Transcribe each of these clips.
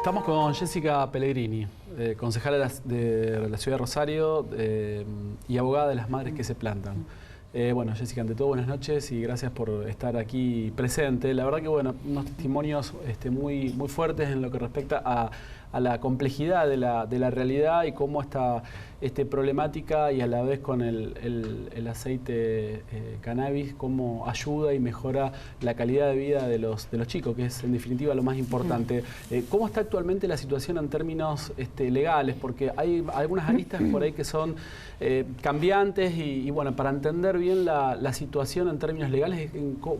Estamos con Jessica Pellegrini, concejala de la ciudad de Rosario y abogada de las madres que se plantan. Bueno, Jessica, ante todo, buenas noches y gracias por estar aquí presente. La verdad que, bueno, unos testimonios muy fuertes en lo que respecta a la complejidad de la realidad y cómo esta problemática y a la vez con el aceite cannabis, cómo ayuda y mejora la calidad de vida de los chicos, que es en definitiva lo más importante. ¿Cómo está actualmente la situación en términos legales? Porque hay algunas aristas por ahí que son cambiantes y bueno, para entender bien la situación en términos legales,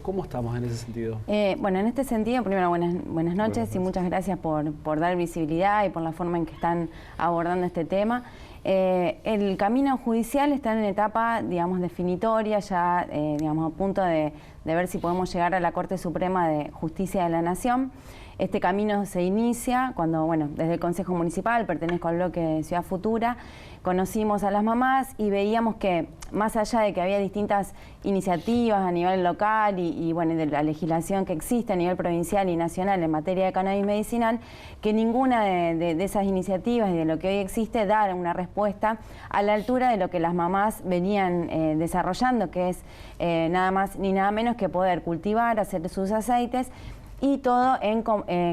¿cómo estamos en ese sentido? Bueno, en este sentido, primero buenas noches y muchas gracias por dar visibilidad y por la forma en que están abordando este tema. El camino judicial está en etapa, digamos, definitoria, ya, digamos, a punto de ver si podemos llegar a la Corte Suprema de Justicia de la Nación. Este camino se inicia cuando, bueno, desde el Consejo Municipal, pertenezco al bloque de Ciudad Futura, conocimos a las mamás y veíamos que, más allá de que había distintas iniciativas a nivel local y bueno, de la legislación que existe a nivel provincial y nacional en materia de cannabis medicinal, que ninguna de esas iniciativas y de lo que hoy existe da una respuesta a la altura de lo que las mamás venían desarrollando, que es nada más ni nada menos que poder cultivar, hacer sus aceites, y todo en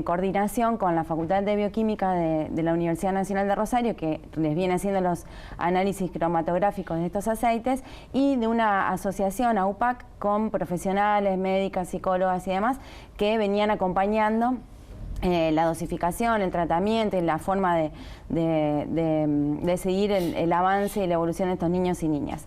coordinación con la Facultad de Bioquímica de la Universidad Nacional de Rosario, que les viene haciendo los análisis cromatográficos de estos aceites, y de una asociación, AUPAC, con profesionales, médicas, psicólogas y demás, que venían acompañando la dosificación, el tratamiento y la forma de seguir el avance y la evolución de estos niños y niñas.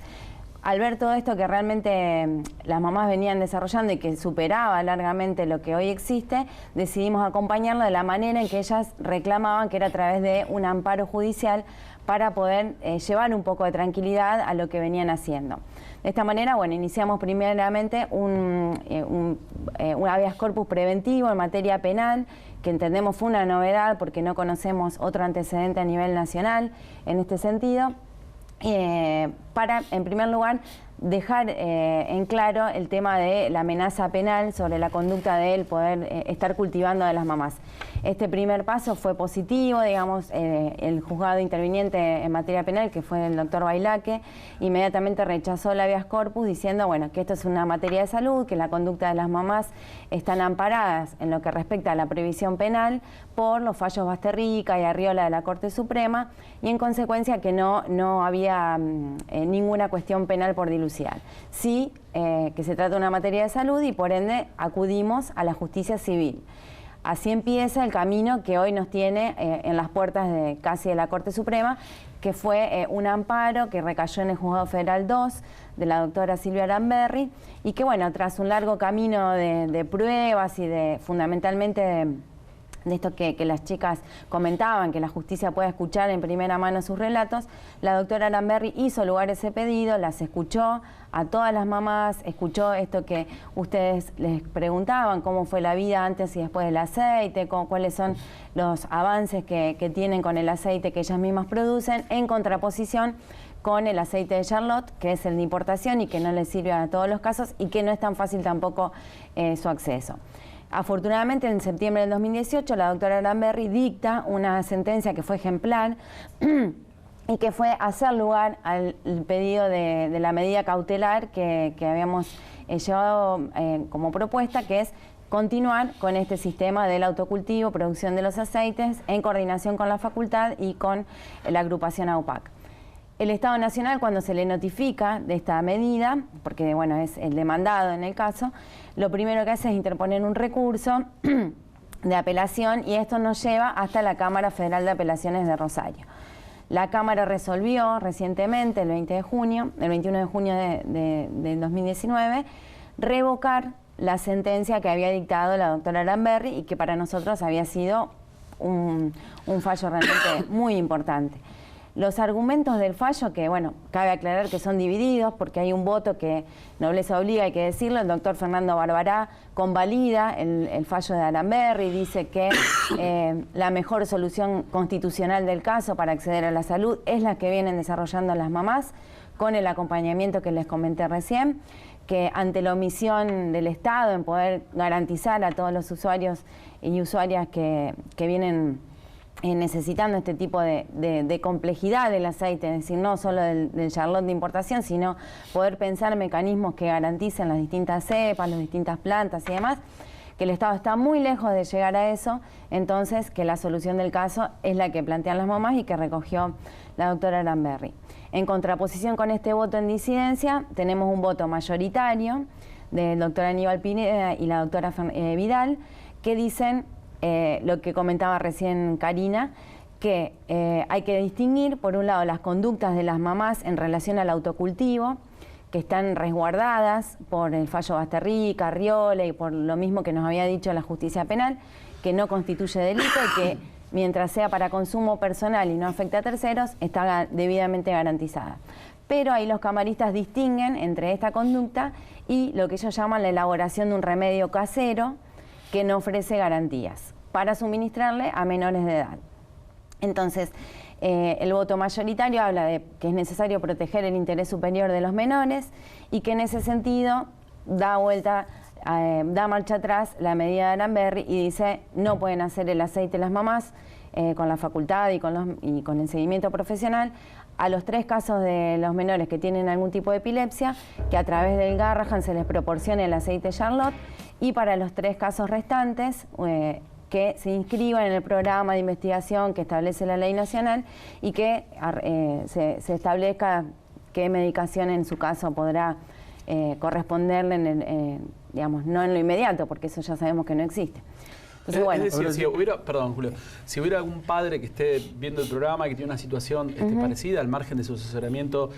Al ver todo esto que realmente las mamás venían desarrollando y que superaba largamente lo que hoy existe, decidimos acompañarlo de la manera en que ellas reclamaban, que era a través de un amparo judicial para poder llevar un poco de tranquilidad a lo que venían haciendo. De esta manera, bueno, iniciamos primeramente un habeas corpus preventivo en materia penal, que entendemos fue una novedad porque no conocemos otro antecedente a nivel nacional en este sentido. Para, en primer lugar, dejar en claro el tema de la amenaza penal sobre la conducta de él poder estar cultivando de las mamás. Este primer paso fue positivo, digamos, el juzgado interviniente en materia penal, que fue el doctor Bailaque, inmediatamente rechazó el habeas corpus diciendo, bueno, que esto es una materia de salud, que la conducta de las mamás están amparadas en lo que respecta a la previsión penal por los fallos Basterrica y Arriola de la Corte Suprema, y en consecuencia que no había ninguna cuestión penal por dilucidar. Sí, que se trata de una materia de salud y por ende acudimos a la justicia civil. Así empieza el camino que hoy nos tiene en las puertas casi de la Corte Suprema, que fue un amparo que recayó en el Juzgado Federal 2 de la doctora Silvia Aramberri, y que, bueno, tras un largo camino de pruebas y fundamentalmente de esto que las chicas comentaban, que la justicia pueda escuchar en primera mano sus relatos, la doctora Aramberri hizo lugar a ese pedido, las escuchó a todas las mamás, escuchó esto que ustedes les preguntaban, cómo fue la vida antes y después del aceite, cuáles son los avances que tienen con el aceite que ellas mismas producen, en contraposición con el aceite de Charlotte, que es el de importación y que no les sirve a todos los casos y que no es tan fácil tampoco su acceso. Afortunadamente, en septiembre del 2018, la doctora Aramberri dicta una sentencia que fue ejemplar y que fue hacer lugar al pedido de la medida cautelar que habíamos llevado como propuesta, que es continuar con este sistema del autocultivo, producción de los aceites, en coordinación con la facultad y con la agrupación AUPAC. El Estado Nacional, cuando se le notifica de esta medida, porque bueno, es el demandado en el caso, lo primero que hace es interponer un recurso de apelación, y esto nos lleva hasta la Cámara Federal de Apelaciones de Rosario. La Cámara resolvió recientemente, el 21 de junio del 2019, revocar la sentencia que había dictado la doctora Aramberri y que para nosotros había sido un fallo realmente muy importante. Los argumentos del fallo, que bueno, cabe aclarar que son divididos porque hay un voto que Nobleza Obliga, hay que decirlo, el doctor Fernando Barbará convalida el fallo de Aramberri, dice que la mejor solución constitucional del caso para acceder a la salud es la que vienen desarrollando las mamás, con el acompañamiento que les comenté recién, que ante la omisión del Estado en poder garantizar a todos los usuarios y usuarias que vienen necesitando este tipo de complejidad del aceite, es decir, no solo del Charlotte de importación, sino poder pensar mecanismos que garanticen las distintas cepas, las distintas plantas y demás, que el Estado está muy lejos de llegar a eso, entonces que la solución del caso es la que plantean las mamás y que recogió la doctora Aranberri. En contraposición con este voto en disidencia, tenemos un voto mayoritario del doctor Aníbal Pineda y la doctora Vidal, que dicen lo que comentaba recién Karina, que hay que distinguir, por un lado, las conductas de las mamás en relación al autocultivo, que están resguardadas por el fallo Basterri, Carriole y por lo mismo que nos había dicho la justicia penal, que no constituye delito y que mientras sea para consumo personal y no afecte a terceros, está debidamente garantizada. Pero ahí los camaristas distinguen entre esta conducta y lo que ellos llaman la elaboración de un remedio casero que no ofrece garantías para suministrarle a menores de edad. Entonces, el voto mayoritario habla de que es necesario proteger el interés superior de los menores y que en ese sentido da marcha atrás la medida de Aranberri y dice no pueden hacer el aceite las mamás con la facultad y con el seguimiento profesional a los 3 casos de los menores que tienen algún tipo de epilepsia, que a través del Garrahan se les proporcione el aceite Charlotte, y para los 3 casos restantes que se inscriban en el programa de investigación que establece la ley nacional y que se establezca qué medicación en su caso podrá corresponderle, digamos, no en lo inmediato, porque eso ya sabemos que no existe. Entonces, bueno. Es decir, si hubiera, perdón, Julio, si hubiera algún padre que esté viendo el programa, que tiene una situación parecida, al margen de su asesoramiento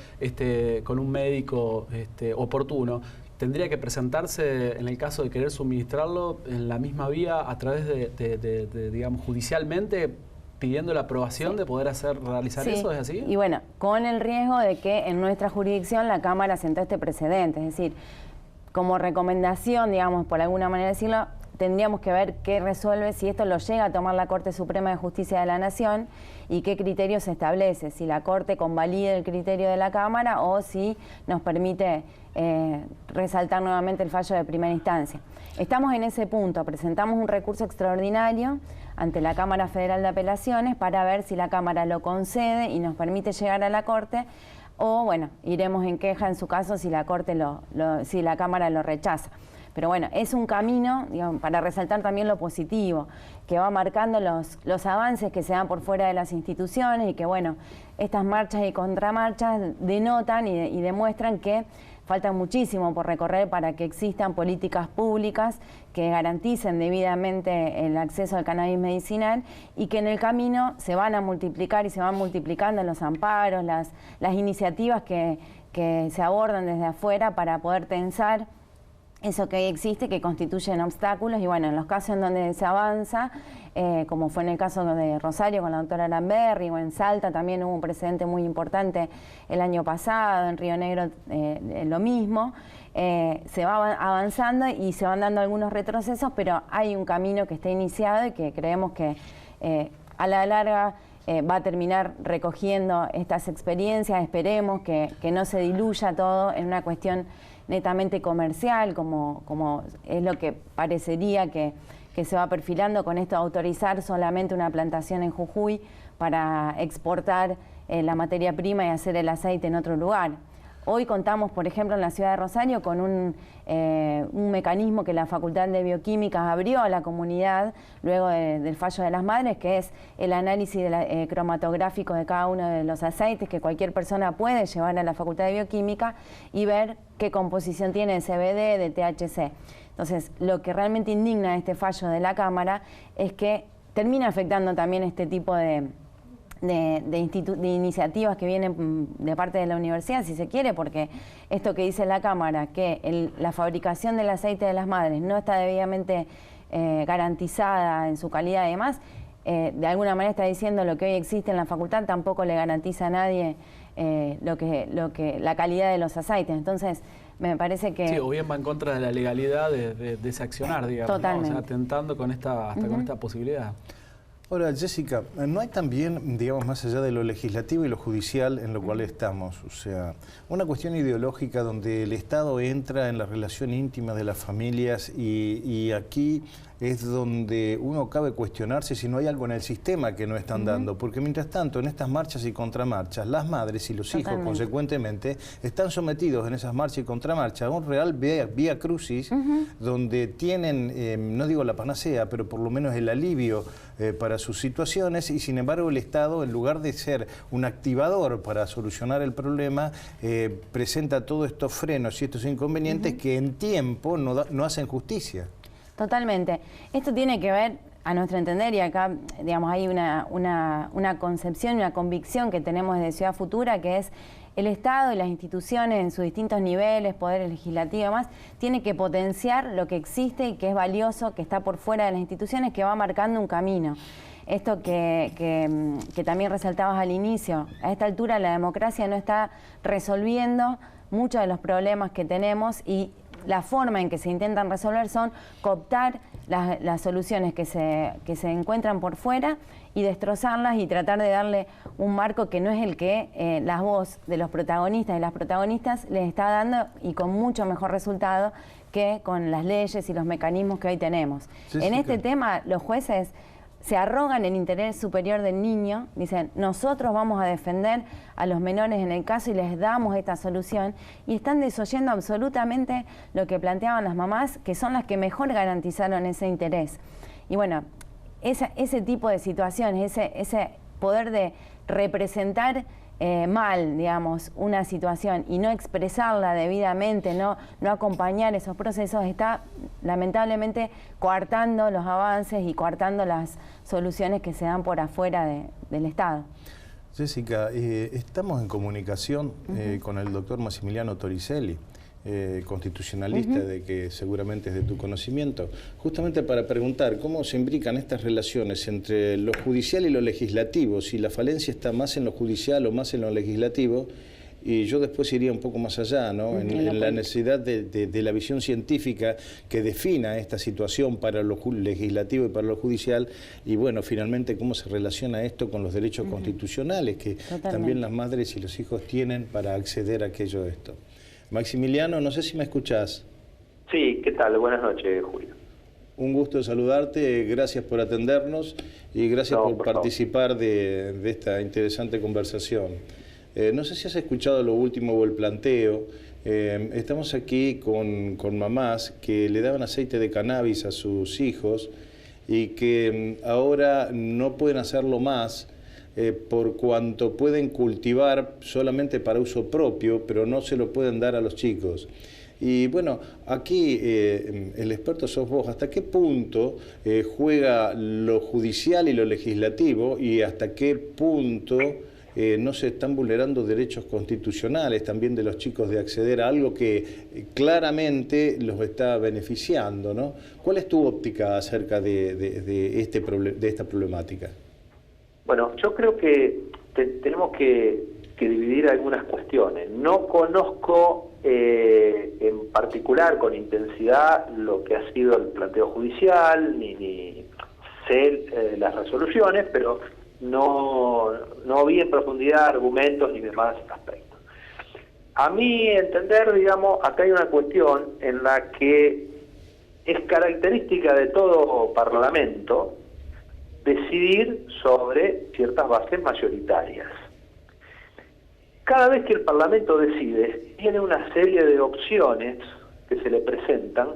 con un médico oportuno, ¿tendría que presentarse en el caso de querer suministrarlo en la misma vía a través de digamos, judicialmente, pidiendo la aprobación de poder realizar eso? ¿Es así? Y bueno, con el riesgo de que en nuestra jurisdicción la Cámara sentó este precedente, es decir, como recomendación, digamos, por alguna manera decirlo, tendríamos que ver qué resuelve, si esto lo llega a tomar la Corte Suprema de Justicia de la Nación y qué criterio se establece, si la Corte convalida el criterio de la Cámara o si nos permite resaltar nuevamente el fallo de primera instancia. Estamos en ese punto, presentamos un recurso extraordinario ante la Cámara Federal de Apelaciones para ver si la Cámara lo concede y nos permite llegar a la Corte, o bueno, iremos en queja en su caso si la Corte si la Cámara lo rechaza. Pero bueno, es un camino, digamos, para resaltar también lo positivo, que va marcando los avances que se dan por fuera de las instituciones y que, bueno, estas marchas y contramarchas denotan y demuestran que falta muchísimo por recorrer para que existan políticas públicas que garanticen debidamente el acceso al cannabis medicinal y que en el camino se van a multiplicar y se van multiplicando los amparos, las iniciativas que se abordan desde afuera para poder tensar eso que existe, que constituyen obstáculos, y bueno, en los casos en donde se avanza, como fue en el caso de Rosario con la doctora Aranberri, o en Salta también hubo un precedente muy importante el año pasado, en Río Negro lo mismo, se va avanzando y se van dando algunos retrocesos, pero hay un camino que está iniciado y que creemos que a la larga va a terminar recogiendo estas experiencias. Esperemos que no se diluya todo en una cuestión netamente comercial, como es lo que parecería que se va perfilando con esto de autorizar solamente una plantación en Jujuy para exportar la materia prima y hacer el aceite en otro lugar. Hoy contamos, por ejemplo, en la ciudad de Rosario con un mecanismo que la Facultad de Bioquímica abrió a la comunidad luego del fallo de las madres, que es el análisis cromatográfico de cada uno de los aceites que cualquier persona puede llevar a la Facultad de Bioquímica y ver qué composición tiene de CBD, de THC. Entonces, lo que realmente indigna este fallo de la Cámara es que termina afectando también este tipo de iniciativas que vienen de parte de la universidad, si se quiere, porque esto que dice la Cámara, que la fabricación del aceite de las madres no está debidamente garantizada en su calidad y demás, de alguna manera está diciendo lo que hoy existe en la facultad tampoco le garantiza a nadie la calidad de los aceites. Entonces, me parece que... Sí, o bien va en contra de la legalidad de ese accionar, digamos, ¿no? O sea, atentando con esta posibilidad. Ahora, Jessica, ¿no hay también, digamos, más allá de lo legislativo y lo judicial en lo cual estamos, o sea, una cuestión ideológica donde el Estado entra en la relación íntima de las familias y aquí es donde uno cabe cuestionarse si no hay algo en el sistema que no están dando? Porque mientras tanto, en estas marchas y contramarchas, las madres y los hijos, consecuentemente, están sometidos en esas marchas y contramarchas a un real vía crucis, donde tienen, no digo la panacea, pero por lo menos el alivio para sus situaciones, y sin embargo el Estado, en lugar de ser un activador para solucionar el problema, presenta todos estos frenos y estos inconvenientes que en tiempo no hacen justicia. Totalmente. Esto tiene que ver, a nuestro entender, y acá, digamos, hay una concepción, una convicción que tenemos desde Ciudad Futura, que es el Estado y las instituciones en sus distintos niveles, poderes legislativos y demás, tiene que potenciar lo que existe y que es valioso, que está por fuera de las instituciones, que va marcando un camino. Esto que también resaltabas al inicio, a esta altura la democracia no está resolviendo muchos de los problemas que tenemos, y la forma en que se intentan resolver son cooptar las soluciones que se encuentran por fuera y destrozarlas y tratar de darle un marco que no es el que la voz de los protagonistas y las protagonistas les está dando, y con mucho mejor resultado que con las leyes y los mecanismos que hoy tenemos. En este tema, los jueces se arrogan el interés superior del niño, dicen, nosotros vamos a defender a los menores en el caso y les damos esta solución, y están desoyendo absolutamente lo que planteaban las mamás, que son las que mejor garantizaron ese interés. Y bueno, ese tipo de situaciones, ese poder de representar mal, digamos, una situación y no expresarla debidamente, no acompañar esos procesos, está lamentablemente coartando los avances y coartando las soluciones que se dan por afuera del Estado. Jessica, estamos en comunicación con el doctor Massimiliano Toricelli, constitucionalista, de que seguramente es de tu conocimiento, justamente para preguntar cómo se imbrican estas relaciones entre lo judicial y lo legislativo, si la falencia está más en lo judicial o más en lo legislativo, y yo después iría un poco más allá, ¿no? en la necesidad de la visión científica que defina esta situación para lo legislativo y para lo judicial, y bueno, finalmente cómo se relaciona esto con los derechos constitucionales que también las madres y los hijos tienen para acceder a aquello de esto. Maximiliano, no sé si me escuchás. Sí, ¿qué tal? Buenas noches, Julio. Un gusto saludarte, gracias por atendernos y gracias por participar de esta interesante conversación. No sé si has escuchado lo último o el planteo. Estamos aquí con mamás que le daban aceite de cannabis a sus hijos y que ahora no pueden hacerlo más por cuanto pueden cultivar solamente para uso propio, pero no se lo pueden dar a los chicos. Y bueno, aquí el experto sos vos. ¿Hasta qué punto juega lo judicial y lo legislativo, y hasta qué punto no se están vulnerando derechos constitucionales también de los chicos de acceder a algo que claramente los está beneficiando, ¿no? ¿Cuál es tu óptica acerca de esta problemática? Bueno, yo creo que tenemos que dividir algunas cuestiones. No conozco en particular con intensidad lo que ha sido el planteo judicial, ni sé las resoluciones, pero no vi en profundidad argumentos ni demás aspectos. A mi entender, digamos, acá hay una cuestión en la que es característica de todo parlamento decidir sobre ciertas bases mayoritarias. Cada vez que el Parlamento decide, tiene una serie de opciones que se le presentan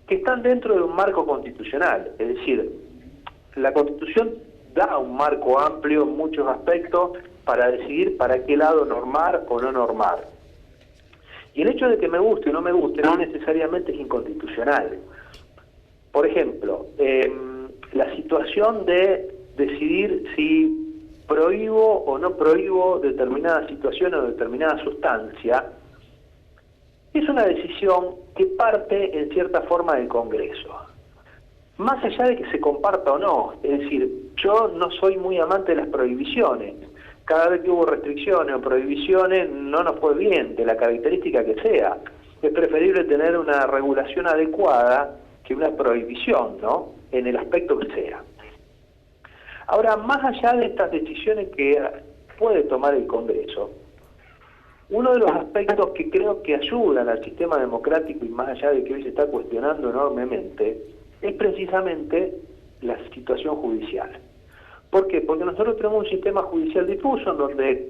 que están dentro de un marco constitucional. Es decir, la Constitución da un marco amplio en muchos aspectos para decidir para qué lado normar o no normar. Y el hecho de que me guste o no me guste no necesariamente es inconstitucional. Por ejemplo, la situación de decidir si prohíbo o no prohíbo determinada situación o determinada sustancia es una decisión que parte en cierta forma del Congreso. Más allá de que se comparta o no, es decir, yo no soy muy amante de las prohibiciones. Cada vez que hubo restricciones o prohibiciones no nos fue bien, de la característica que sea. Es preferible tener una regulación adecuada que una prohibición, ¿no? En el aspecto que sea. Ahora, más allá de estas decisiones que puede tomar el Congreso, uno de los aspectos que creo que ayudan al sistema democrático, y más allá de que hoy se está cuestionando enormemente, es precisamente la situación judicial. ¿Por qué? Porque nosotros tenemos un sistema judicial difuso en donde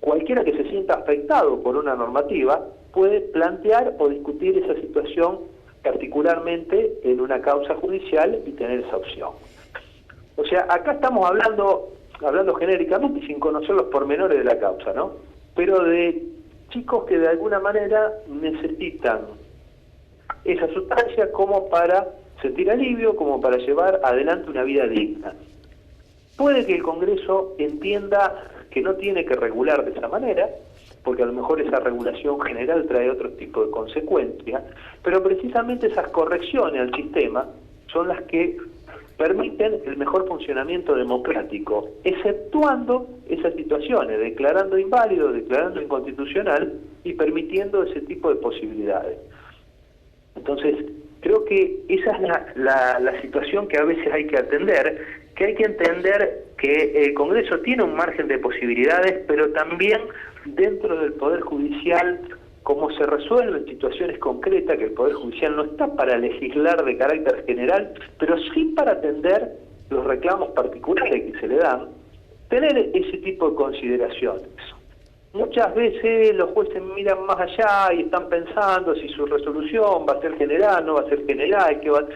cualquiera que se sienta afectado por una normativa puede plantear o discutir esa situación particularmente en una causa judicial y tener esa opción. O sea, acá estamos hablando genéricamente sin conocer los pormenores de la causa, ¿no? Pero de chicos que de alguna manera necesitan esa sustancia como para sentir alivio, como para llevar adelante una vida digna. Puede que el Congreso entienda que no tiene que regular de esa manera, porque a lo mejor esa regulación general trae otro tipo de consecuencias, pero precisamente esas correcciones al sistema son las que permiten el mejor funcionamiento democrático, exceptuando esas situaciones, declarando inválido, declarando inconstitucional y permitiendo ese tipo de posibilidades. Entonces, creo que esa es la situación que a veces hay que atender, que hay que entender que el Congreso tiene un margen de posibilidades, pero también dentro del Poder Judicial, como se resuelven situaciones concretas, que el Poder Judicial no está para legislar de carácter general, pero sí para atender los reclamos particulares que se le dan, tener ese tipo de consideraciones. Muchas veces los jueces miran más allá y están pensando si su resolución va a ser general, no va a ser general, que va...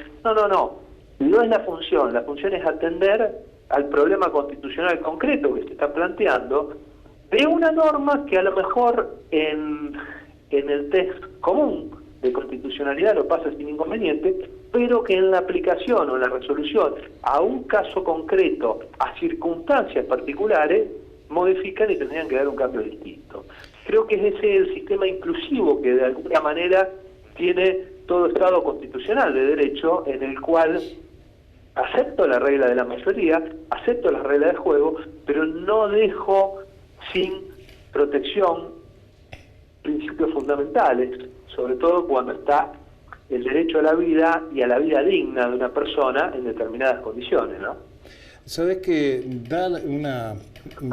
No es la función es atender al problema constitucional concreto que se está planteando de una norma que a lo mejor en el test común de constitucionalidad lo pasa sin inconveniente, pero que en la aplicación o en la resolución a un caso concreto, a circunstancias particulares, modifican y tendrían que dar un cambio distinto. Creo que es ese el sistema inclusivo que de alguna manera tiene todo Estado constitucional de derecho, en el cual acepto la regla de la mayoría, acepto las reglas de juego, pero no dejo sin protección principios fundamentales, sobre todo cuando está el derecho a la vida y a la vida digna de una persona en determinadas condiciones, ¿no? Sabes que da una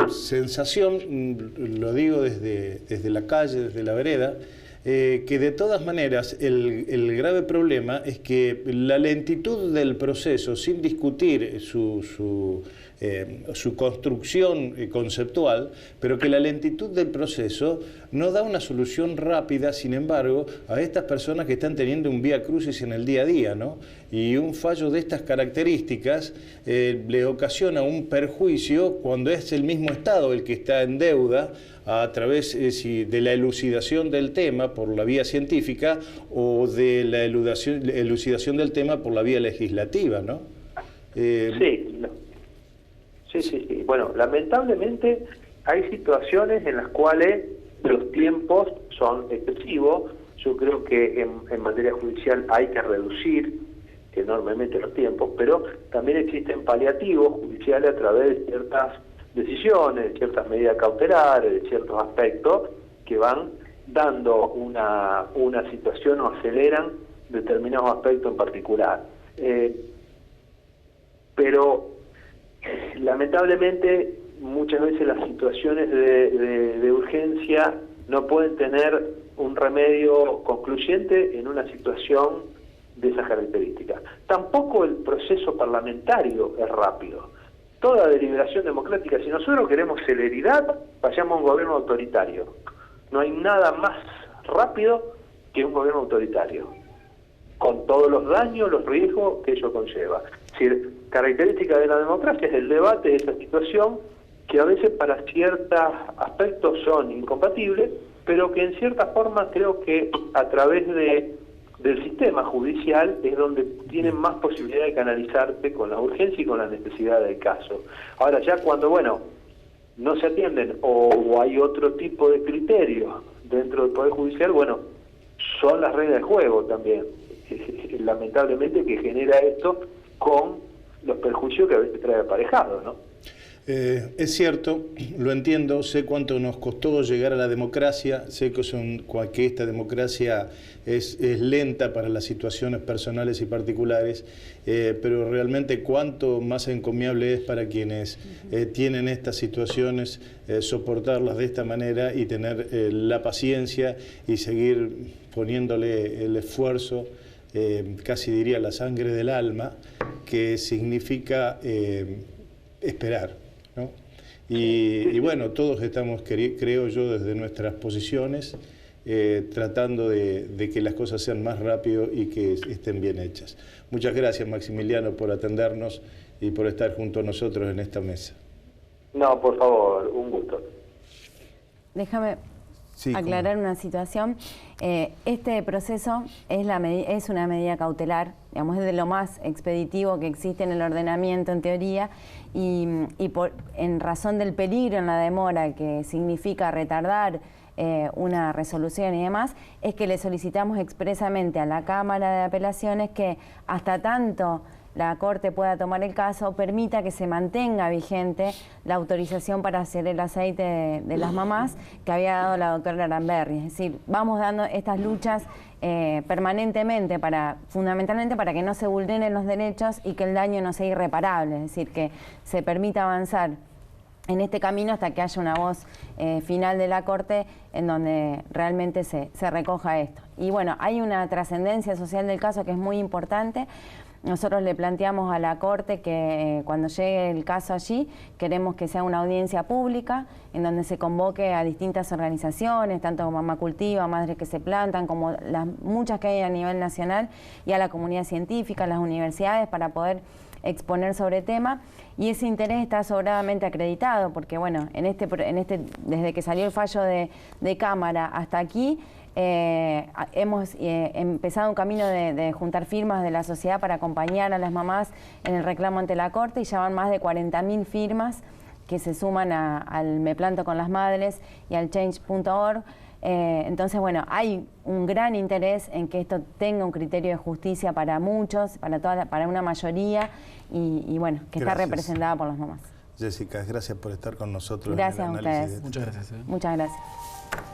sensación, lo digo desde la calle, desde la vereda, que de todas maneras el grave problema es que la lentitud del proceso, sin discutir su construcción conceptual, pero que la lentitud del proceso no da una solución rápida, sin embargo, a estas personas que están teniendo un vía crucis en el día a día, ¿no? Y un fallo de estas características le ocasiona un perjuicio cuando es el mismo Estado el que está en deuda a través de la elucidación del tema por la vía científica o de la elucidación del tema por la vía legislativa, ¿no? Sí. Bueno, lamentablemente hay situaciones en las cuales los tiempos son excesivos. Yo creo que en materia judicial hay que reducir enormemente los tiempos, pero también existen paliativos judiciales a través de ciertas decisiones, de ciertas medidas cautelares, de ciertos aspectos que van dando una situación o aceleran determinados aspectos en particular. Pero lamentablemente muchas veces las situaciones de urgencia no pueden tener un remedio concluyente en una situación de esas características. Tampoco el proceso parlamentario es rápido. Toda deliberación democrática, si nosotros queremos celeridad, vayamos a un gobierno autoritario. No hay nada más rápido que un gobierno autoritario, con todos los daños, los riesgos que ello conlleva. Es decir, característica de la democracia es el debate de esa situación, que a veces para ciertos aspectos son incompatibles, pero que en cierta forma creo que a través del sistema judicial es donde tienen más posibilidad de canalizarse con la urgencia y con la necesidad del caso. Ahora ya cuando, no se atienden o hay otro tipo de criterios dentro del Poder Judicial, son las reglas de juego también, lamentablemente, que genera esto con los perjuicios que a veces trae aparejado, ¿no? Es cierto, lo entiendo, sé cuánto nos costó llegar a la democracia, sé que esta democracia es lenta para las situaciones personales y particulares, pero realmente cuánto más encomiable es para quienes tienen estas situaciones soportarlas de esta manera y tener la paciencia y seguir poniéndole el esfuerzo, casi diría la sangre del alma, que significa esperar, ¿no? Y bueno, todos estamos, creo yo, desde nuestras posiciones, tratando de que las cosas sean más rápido y que estén bien hechas. Muchas gracias, Maximiliano, por atendernos y por estar junto a nosotros en esta mesa. No, por favor, un gusto. Déjame aclarar una situación. Este proceso es una medida cautelar, digamos, es de lo más expeditivo que existe en el ordenamiento en teoría, y en razón del peligro en la demora que significa retardar una resolución y demás, es que le solicitamos expresamente a la Cámara de Apelaciones que hasta tanto la Corte pueda tomar el caso, permita que se mantenga vigente la autorización para hacer el aceite de las mamás que había dado la doctora Aramberri. Es decir, vamos dando estas luchas permanentemente, fundamentalmente para que no se vulneren los derechos y que el daño no sea irreparable, es decir, que se permita avanzar en este camino hasta que haya una voz final de la Corte en donde realmente se recoja esto. Y bueno, hay una trascendencia social del caso que es muy importante. Nosotros le planteamos a la Corte que cuando llegue el caso allí, queremos que sea una audiencia pública en donde se convoque a distintas organizaciones, tanto como Mamá Cultiva, Madres que se Plantan, como las muchas que hay a nivel nacional, y a la comunidad científica, a las universidades, para poder exponer sobre el tema. Y ese interés está sobradamente acreditado, porque bueno, desde que salió el fallo de Cámara hasta aquí, hemos empezado un camino de juntar firmas de la sociedad para acompañar a las mamás en el reclamo ante la Corte, y ya van más de 40.000 firmas que se suman al Me Planto con las Madres y al Change.org. Entonces, bueno, hay un gran interés en que esto tenga un criterio de justicia para muchos, para una mayoría, y bueno, que está representada por las mamás. Jessica, gracias por estar con nosotros. Gracias en el a análisis. ustedes. Muchas gracias. Muchas gracias.